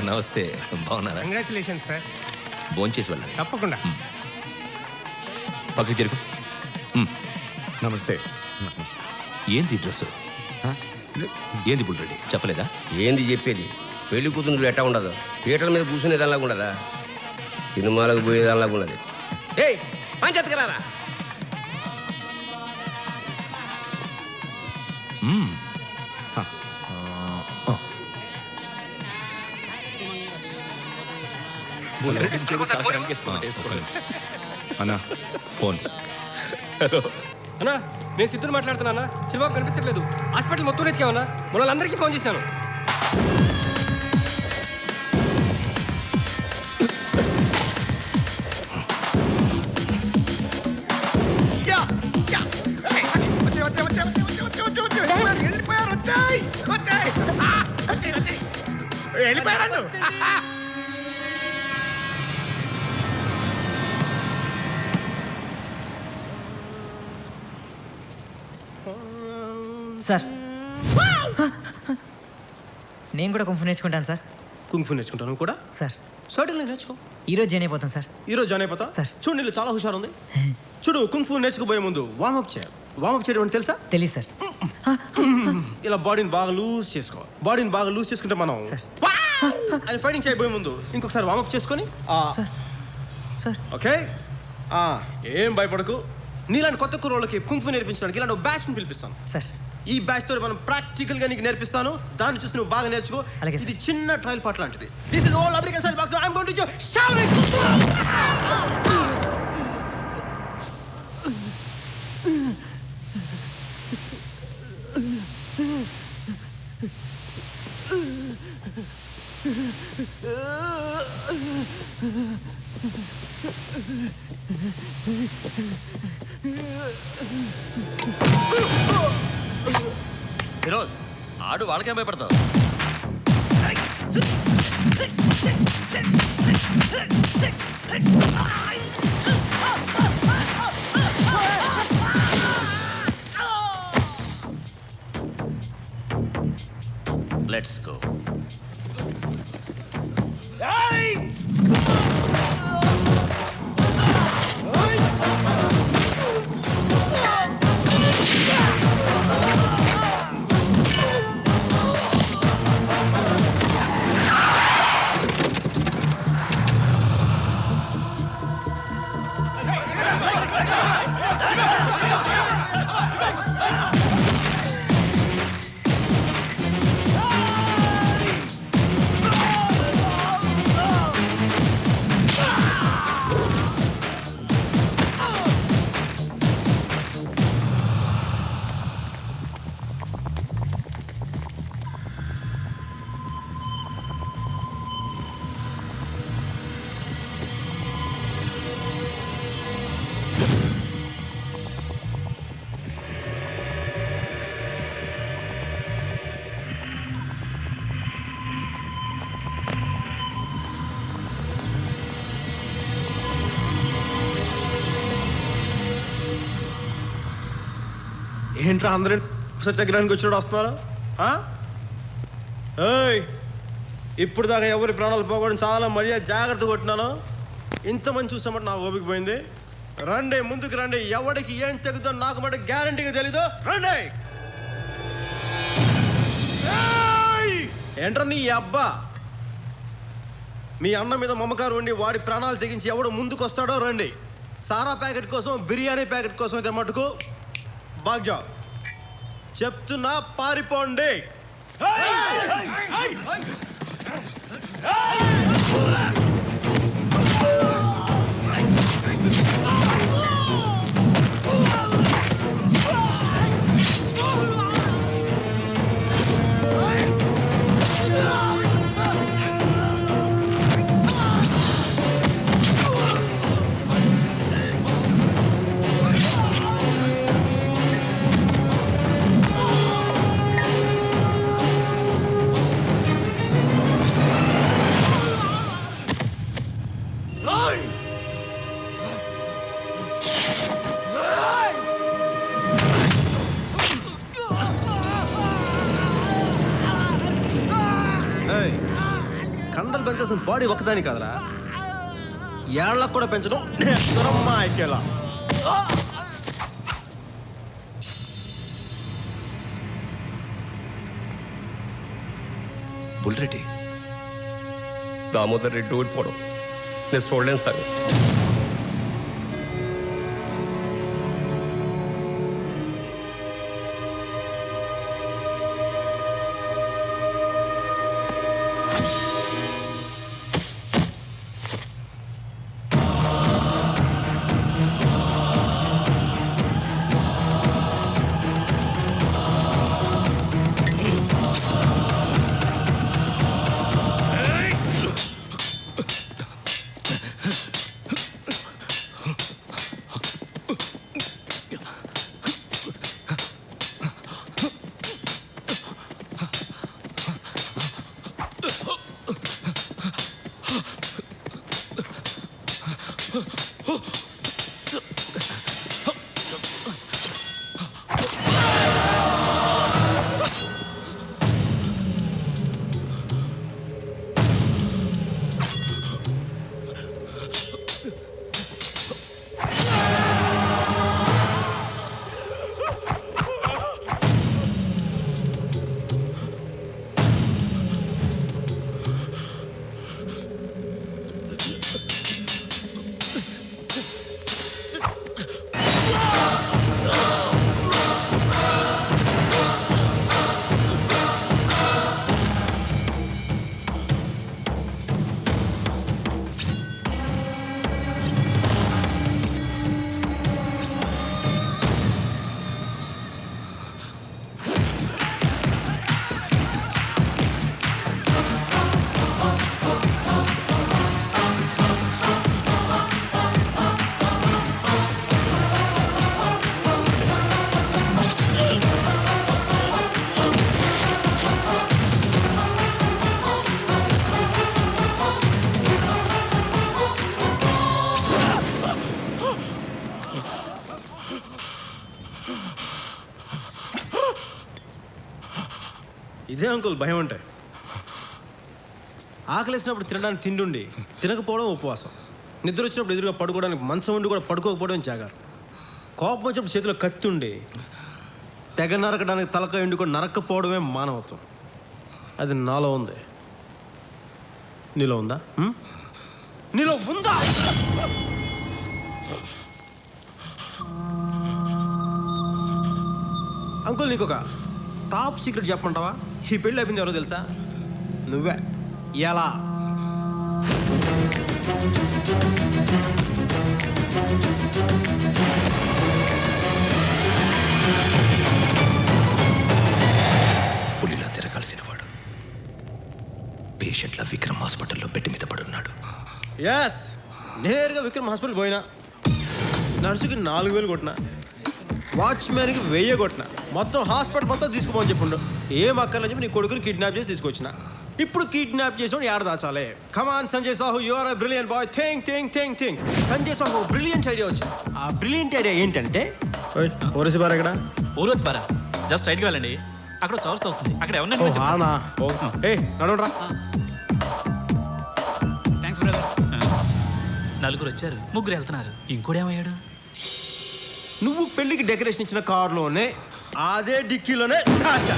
నమస్తే, బాగున్నారా? Congratulations sir. భోంచేసి వెళ్ళండి. తప్పకుండా. పక్కకి జరుగు. నమస్తే. ఏంది డ్రెస్? ఏంది బుల్రెడ్డి చెప్పలేదా? ఏంది చెప్పేది? పెళ్లి కూతురు ఎట్టా ఉండదు, పీటల మీద కూర్చునే దానిలాగా ఉండదా, సినిమాలకు పోయేదానిలాగా ఉండదు. ఏయ్ పంచెత్తకరారా. అన్నా ఫోన్. అన్నా నేను సిద్ధుని మాట్లాడుతున్నా. చిరుబాబు కనిపించట్లేదు. హాస్పిటల్ మొత్తం వెతికామన్నా. మన అందరికీ ఫోన్ చేశాను. సార్ నేను కూడా కుంఫు నేర్చుకుంటాను సార్. కుంఫు నేర్చుకుంటాను కూడా సార్. సర్టన్లీ నేర్చుకో. ఈరోజు జాయిన్ అయిపోతాను సార్. ఈరోజు జాయిన్ అయిపోతా సార్. చూడు నీళ్ళు చాలా హుషారు ఉంది. చూడు కుంఫు నేర్చుకుపోయే ముందు వార్మప్ చేయాలి. వార్మప్ చేయడం అంటే తెలుసా? తెలీదు సార్. ఇలా బాడీని బాగా లూజ్ చేసుకో. బాడీని బాగా లూజ్ చేసుకుంటే మనం అని ఫైటింగ్ చేయబోయే ముందు ఇంకొకసారి వార్మప్ చేసుకొని సార్ సార్ ఓకే. ఏం భయపడకు. నీలాంటి కొత్త కుర్రోళ్ళకి కుంఫు నేర్పించడానికి ఇలాంటి బ్యాచ్ని పిలిపిస్తాను సార్. ఈ బ్యాచ్ తో మనం ప్రాక్టికల్ గా నీకు నేర్పిస్తాను. దాన్ని చూసి నువ్వు బాగా నేర్చుకో. అలాగే సార్. ఇది చిన్న ట్రయల్ పార్ట్ లాంటిది. This is all American style box. I am going to shout it. Firoz ఆడు వాళ్ళకేం భయపడతావు? Let's go. ఏంట్రా అందరూ సత్యాగ్రహానికి వచ్చినట్టు వస్తున్నారు? ఇప్పుడు దాకా ఎవరి ప్రాణాలు పోకూడదు చాలా మర్యాద జాగ్రత్త కొట్టినాను. ఇంతమంది చూస్తామంటే నా ఓపిక పోయింది. రండి ముందుకు రండి. ఎవరికి ఏం తెగుతుందో నాకు మటు గ్యారంటీగా తెలీదు. రండి. ఏంట్రా నీ అబ్బా మీ అన్న మీద మమకారం ఉండి వాడి ప్రాణాలు తెగించి ఎవడు ముందుకు వస్తాడో రండి. సారా ప్యాకెట్ కోసం బిర్యానీ ప్యాకెట్ కోసం అయితే మటుకు భాగ్య చెప్తున్నా పారిపోండి. పెట్టాల్సిన బాడీ ఒకదాని కదరా, ఏళ్ళకు కూడా పెంచడం నేర్చుకోరమ్మా ఎక్కేలా. బుల్రెడ్డి దామోదర్ రెడ్డి ఊడిపోవడం నేను చూడలేను సార్. ఇదే అంకుల్ భయం అంటే. ఆకలేసినప్పుడు తినడానికి తిండి, తినకపోవడం ఉపవాసం. నిద్ర వచ్చినప్పుడు ఎదురుగా పడుకోవడానికి మంచం ఉండి కూడా పడుకోకపోవడం జాగారు. కోపం వచ్చినప్పుడు చేతిలో కత్తి ఉండి తెగ నరకడానికి తలకాయ ఉండి కూడా నరక్కపోవడమే మానవత్వం. అది నాలో ఉంది. నీలో ఉందా? నీలో ఉందా? అంకుల్ నీకు ఒక టాప్ సీక్రెట్ చెప్పమంటావా? ఈ పెళ్ళి అయిపోయింది ఎవరో తెలుసా? నువ్వే. ఎలా? పులిలా తిరగాల్సిన వాడు పేషెంట్ల విక్రమ్ హాస్పిటల్లో పెట్టి మీద పడున్నాడు. ఎస్, నేరుగా విక్రమ్ హాస్పిటల్ పోయినా, నర్సుకి 4,000 కొట్టినా, వాచ్మ్యాన్కి 1000 కొట్టిన, మొత్తం హాస్పిటల్ మొత్తం తీసుకుపోని చెప్పుండు. ఏం అక్కర్లని చెప్పి నీ కొడుకుని కిడ్నాప్ చేసి తీసుకొచ్చిన. ఇప్పుడు కిడ్నాప్ చేసి ఏడ దాచాలి? Come on Sanjay Sahu, you are a brilliant boy. Think. Sanjay Sahu brilliant idea వచ్చింది. ఆ బ్రిలియంట్ ఐడియా ఏంటంటే, ఓరసి బార్ ఎక్కడ? ఊరోజు బారా జస్ట్ రైట్కి వెళ్ళండి, అక్కడ చౌరస్తా వస్తుంది, అక్కడ ఎవరన్నా నడవరా. నలుగురు వచ్చారు, ముగ్గురు వెళ్తున్నారు, ఇంకోడేమయ్యాడు? నువ్వు పెళ్లికి డెకరేషన్ ఇచ్చిన కారులోనే అదే డిక్కీలోనే దాచా.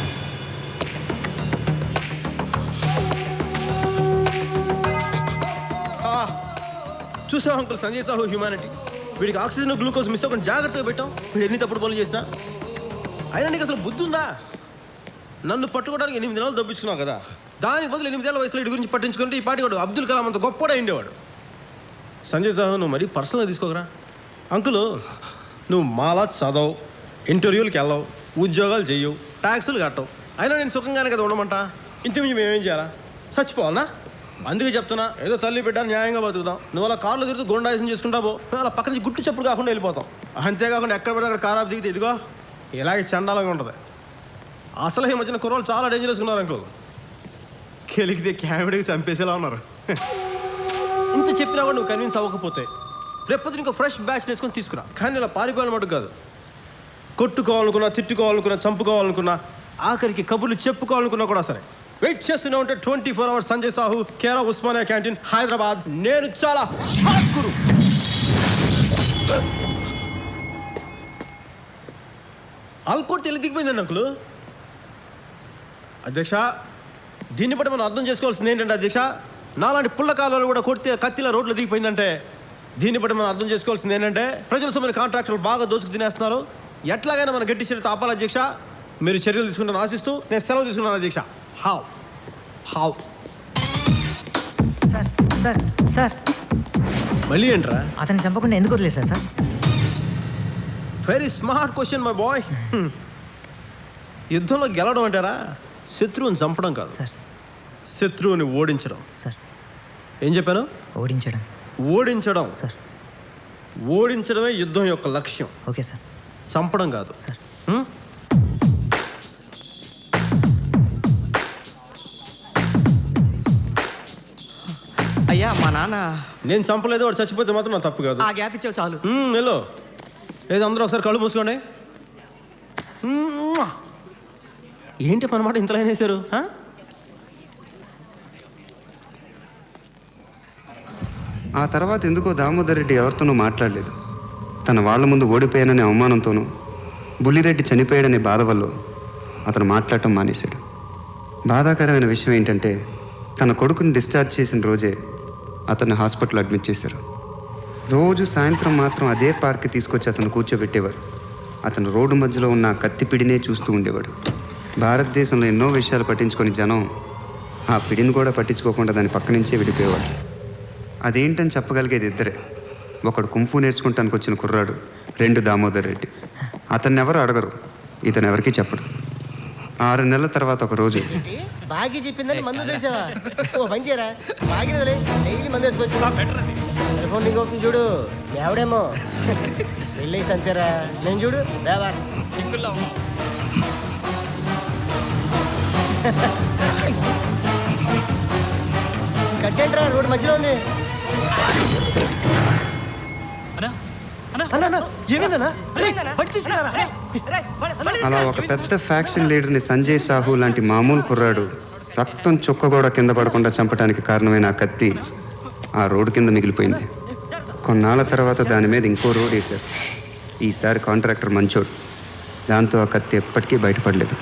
చూసావు అంకుల్ సంజయ్ సాహు హ్యూమానిటీ. వీడికి ఆక్సిజన్ గ్లూకోజ్ మిస్ అవ్వకుండా జాగ్రత్తగా పెట్టాం. వీడు ఎన్ని తప్పుడు పనులు చేసినా. అయినా నీకు అసలు బుద్ధి ఉందా? నన్ను పట్టుకోవడానికి 8 నెలలు దొప్పించుకున్నావు కదా, దానికి బదులు 8 ఏళ్ల వయసులో ఇటు గురించి పట్టించుకుంటే ఈ పాటి వాడు అబ్దుల్ కలాం అంత గొప్పగా ఉండేవాడు. సంజయ్ సాహు నువ్వు మరీ పర్సనల్గా తీసుకోకరా. అంకులు, నువ్వు మాలా చదవు, ఇంటర్వ్యూలకు వెళ్ళవు, ఉద్యోగాలు చెయ్యవు, ట్యాక్సులు కట్టవు, అయినా నేను సుఖంగానే కదా ఉండమంటా. ఇంతకుమించి మేమేం చేయాలా? చచ్చిపోవాలనా? అందుకే చెప్తున్నా, ఏదో తల్లి బిడ్డ న్యాయంగా బతుకుతాం. నువ్వు అలా కార్లో తిరుగుతూ గుండాయిసం చేసుకుంటావు, మేము అలా పక్క నుంచి గుట్టు చెప్పుడు కాకుండా వెళ్ళిపోతాం. అంతేకాకుండా ఎక్కడ పడితే అక్కడ కారు ఆపి దిగితే ఇదిగో ఇలాగే చండాలంగా ఉంటుంది. అసలు ఈ మధ్యన కుర్రోళ్ళు చాలా డేంజరస్ ఉన్నారు అంకుల్. కెలికితే క్యామిడీకి చంపేసేలా ఉన్నారు. ఇంత చెప్పినా కూడా నువ్వు కన్విన్స్ అవ్వకపోతే రేపొద్దు ఇంకో ఫ్రెష్ బ్యాచ్ వేసుకొని తీసుకురా. కానీ ఇలా పారిపోయిన మటుకు కాదు. కొట్టుకోవాలనుకున్నా, తిట్టుకోవాలనుకున్నా, చంపుకోవాలనుకున్నా, ఆఖరికి కబుర్లు చెప్పుకోవాలనుకున్నా కూడా సరే వెయిట్ చేస్తూనే ఉంటే 24 అవర్స్ సంజయ్ సాహు కేరా ఉస్మానియా క్యాంటీన్ హైదరాబాద్. నేను చాలా హాట్ గురు. ఆల్కోట్ తెలి దిగిపోయిందండి అంకులు. అధ్యక్ష, దీన్ని బట్టి మనం అర్థం చేసుకోవాల్సింది ఏంటంటే అధ్యక్ష, నాలాంటి పుల్ల కాలాలు కూడా కొడితే కత్తిలా రోడ్లు దిగిపోయిందంటే దీన్ని బట్టి మనం అర్థం చేసుకోవాల్సింది ఏంటంటే ప్రజల సొమ్ముని కాంట్రాక్టర్లు బాగా దోచుకు తినేస్తున్నారు. ఎట్లాగైనా మనం గట్టి చర్యలు ఆపాలి అధ్యక్ష. మీరు చర్యలు తీసుకుంటాను ఆశిస్తూ నేను సెలవు తీసుకున్నాను అధ్యక్ష. హౌ సార్ సార్ సార్ మళ్ళీ ఏంట్రా? అతన్ని చంపకుండా ఎందుకు వదిలేశారు sir? Very smart question my boy. యుద్ధంలో గెలవడం అంటారా శత్రువుని చంపడం కాదు సార్ శత్రువుని ఓడించడం. సార్ ఏం చెప్పాను? ఓడించడం ఓడించడం. సార్. ఓడించడమే యుద్ధం యొక్క లక్ష్యం, ఓకే సార్. చంపడం కాదు. సార్ హ్మ్? అయ్యా మా నాన్న నేను చంపలేదు, వాడు చచ్చిపోతే మాత్రం నా తప్పు కాదు. ఆ గ్యాప్ ఇచ్చావు చాలు. వెళ్ళు. ఏదో అందరూ ఒకసారి కళ్ళు మూసుకోండి. ఏంటి పనమాట ఇంతలో వేసారు? ఆ తర్వాత ఎందుకో దామోదర్ రెడ్డి ఎవరితోనూ మాట్లాడలేదు. తన వాళ్ళ ముందు ఓడిపోయాననే అవమానంతోనూ బుల్లిరెడ్డి చనిపోయాడనే బాధ వల్ల అతను మాట్లాడటం మానేశాడు. బాధాకరమైన విషయం ఏంటంటే తన కొడుకుని డిశ్చార్జ్ చేసిన రోజే అతన్ని హాస్పిటల్ అడ్మిట్ చేశారు. రోజు సాయంత్రం మాత్రం అదే పార్క్కి తీసుకొచ్చి అతను కూర్చోబెట్టేవారు. అతను రోడ్డు మధ్యలో ఉన్న ఆ కత్తి పిడినే చూస్తూ ఉండేవాడు. భారతదేశంలో ఎన్నో విషయాలు పట్టించుకొని జనం ఆ పిడిని కూడా పట్టించుకోకుండా దాని పక్క నుంచే విడిపోయేవాడు. అదేంటని చెప్పగలిగేది ఇద్దరే. ఒకడు కుంఫు నేర్చుకుంటానికి వచ్చిన కుర్రాడు, 2 దామోదర్ రెడ్డి. అతన్ని ఎవరు అడగరు, ఇతను ఎవరికీ చెప్పడు. 6 నెలల తర్వాత ఒక రోజు బాగి చెప్పిందని మందు వేసావా? ఓ పని చేయరా, బాగిన డైలీ మందు వేసుకోవచ్చు. టెలిఫోన్ లింక్ అవుతుంది చూడు, ఎవడేమో వెళ్ళి అంతేరా. నేను చూడు బేవార్స్ కట్టేంట్రా, రోడ్డు మధ్యలో ఉంది. అలా ఒక పెద్ద ఫ్యాక్షన్ లీడర్ని సంజయ్ సాహు లాంటి మామూలు కుర్రాడు రక్తం చుక్క కూడా కింద పడకుండా చంపడానికి కారణమైన ఆ కత్తి ఆ రోడ్డు కింద మిగిలిపోయింది. కొన్నాళ్ళ తర్వాత దాని మీద ఇంకో రోడ్ వేశారు. ఈసారి కాంట్రాక్టర్ మంచోడు. దాంతో ఆ కత్తి ఎప్పటికీ బయటపడలేదు.